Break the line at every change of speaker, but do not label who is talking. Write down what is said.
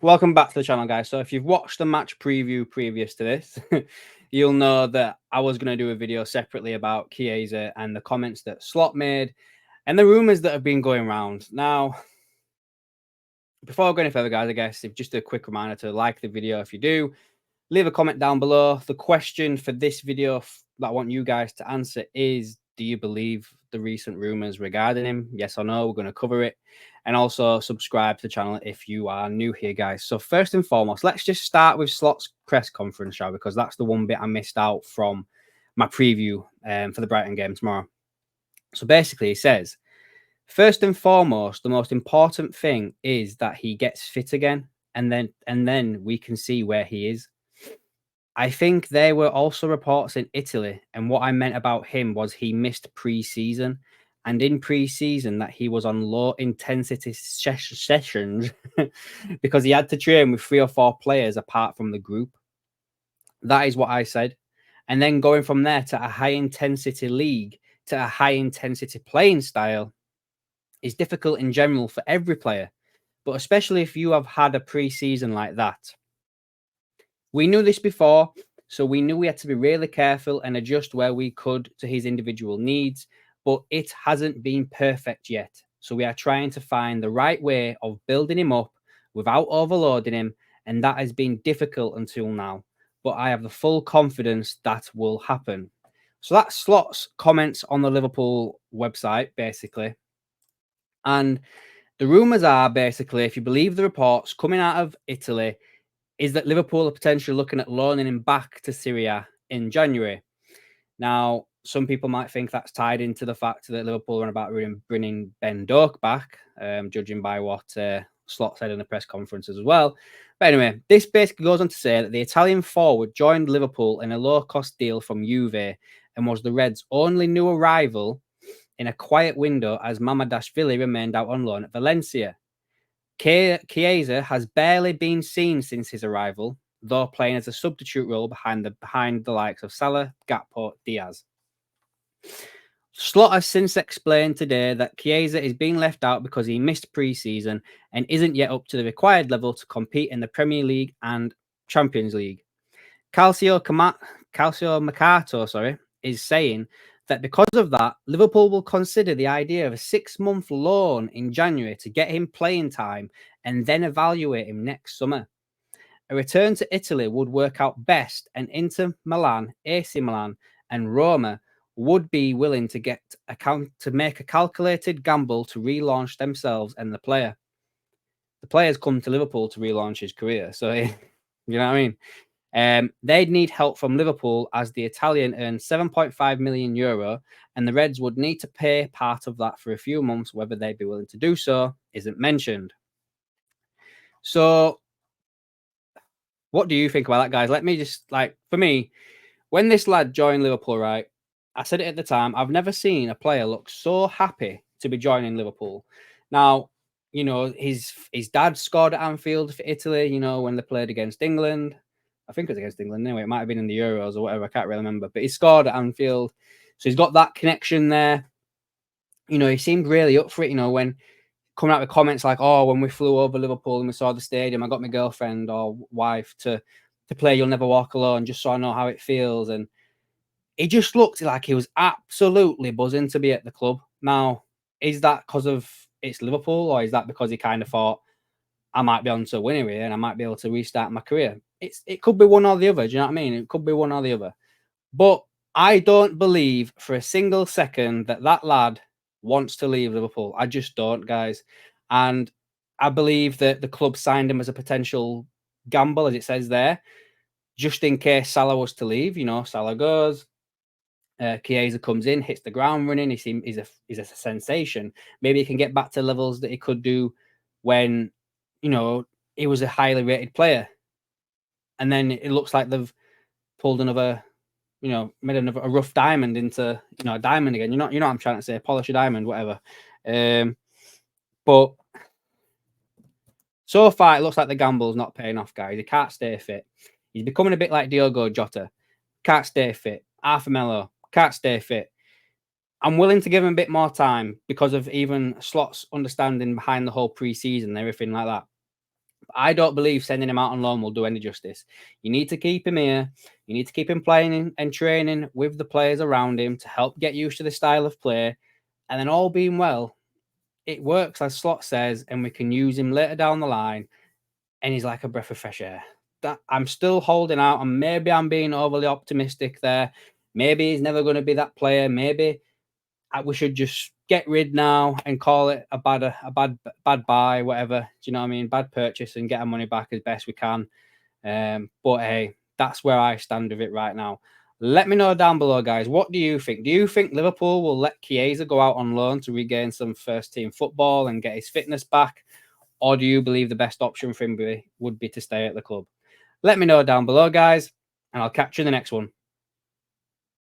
Welcome back to the channel, guys. So if you've watched the match preview previous to this, you'll know that I was going to do a video separately about Chiesa and the comments that Slot made and the rumors that have been going around. Now, before I go any further, guys, I guess if just a quick reminder to like the video if you do, leave a comment down below. The question for this video that I want you guys to answer is, do you believe the recent rumors regarding him? Yes or no? We're going to cover it. And also subscribe to the channel if you are new here, guys. So first and foremost, let's just start with Slot's press conference, shall we? Because that's the one bit I missed out from my preview for the Brighton game tomorrow. So basically, he says, first and foremost, the most important thing is that he gets fit again, and then we can see where he is. I think there were also reports in Italy, and what I meant about him was he missed pre-season, and in pre-season that he was on low intensity sessions because he had to train with 3 or 4 players apart from the group. That is what I said. And then going from there to a high intensity league to a high intensity playing style is difficult in general for every player, but especially if you have had a pre-season like that. We knew this before, so we knew we had to be really careful and adjust where we could to his individual needs, but it hasn't been perfect yet. So we are trying to find the right way of building him up without overloading him, and that has been difficult until now. But I have the full confidence that will happen. So that's Slot's comments on the Liverpool website, basically. And the rumours are basically, if you believe the reports coming out of Italy, is that Liverpool are potentially looking at loaning him back to Syria in January. Now, some people might think that's tied into the fact that Liverpool are about bringing Ben Doak back, judging by what Slot said in the press conferences as well. But anyway, this basically goes on to say that the Italian forward joined Liverpool in a low-cost deal from Juve and was the Reds' only new arrival in a quiet window as Mamadashvili remained out on loan at Valencia. Chiesa has barely been seen since his arrival, though playing as a substitute role behind the likes of Salah, Gakpo, Diaz. Slot has since explained today that Chiesa is being left out because he missed pre-season and isn't yet up to the required level to compete in the Premier League and Champions League. Calcio Mercato, is saying that because of that, Liverpool will consider the idea of a 6-month loan in January to get him playing time and then evaluate him next summer. A return to Italy would work out best, and Inter Milan, AC Milan, and Roma would be willing to make a calculated gamble to relaunch themselves and the player. The player's come to Liverpool to relaunch his career, so you know what I mean. They'd need help from Liverpool as the Italian earns 7.5 million euro, and the Reds would need to pay part of that for a few months. Whether they'd be willing to do so isn't mentioned. So, what do you think about that, guys? Let me just, for me, when this lad joined Liverpool, right, I said it at the time, I've never seen a player look so happy to be joining Liverpool. Now, you know, his dad scored at Anfield for Italy, you know, when they played against England. I think it was against England anyway. It might have been in the Euros or whatever. I can't really remember. But he scored at Anfield. So he's got that connection there. You know, he seemed really up for it, you know, when coming out with comments like, oh, when we flew over Liverpool and we saw the stadium, I got my girlfriend or wife to play You'll Never Walk Alone just so I know how it feels. And he just looked like he was absolutely buzzing to be at the club. Now, is that because of it's Liverpool, or is that because he kind of thought, I might be on to win here and I might be able to restart my career? It could be one or the other. Do you know what I mean? It could be one or the other. But I don't believe for a single second that lad wants to leave Liverpool. I just don't, guys. And I believe that the club signed him as a potential gamble, as it says there, just in case Salah was to leave. You know, Salah goes, Chiesa comes in, hits the ground running. He's a sensation. Maybe he can get back to levels that he could do when, you know, he was a highly rated player. And then it looks like they've pulled another, you know, made a rough diamond into, you know, a diamond again. You know what I'm trying to say? Polish a diamond, whatever. But so far, it looks like the gamble's not paying off, guys. He can't stay fit. He's becoming a bit like Diogo Jota. Can't stay fit. Arthur Melo can't stay fit. I'm willing to give him a bit more time because of even Slot's understanding behind the whole pre-season and everything like that. I don't believe sending him out on loan will do any justice. You need to keep him here. You need to keep him playing and training with the players around him to help get used to the style of play. And then all being well, it works as Slot says, and we can use him later down the line. And he's like a breath of fresh air. That I'm still holding out, and maybe I'm being overly optimistic there. Maybe he's never going to be that player. Maybe we should just get rid now and call it a bad buy, whatever. Do you know what I mean? Bad purchase and get our money back as best we can. But hey, that's where I stand with it right now. Let me know down below, guys. What do you think? Do you think Liverpool will let Chiesa go out on loan to regain some first team football and get his fitness back? Or do you believe the best option for him would be to stay at the club? Let me know down below, guys, and I'll catch you in the next one.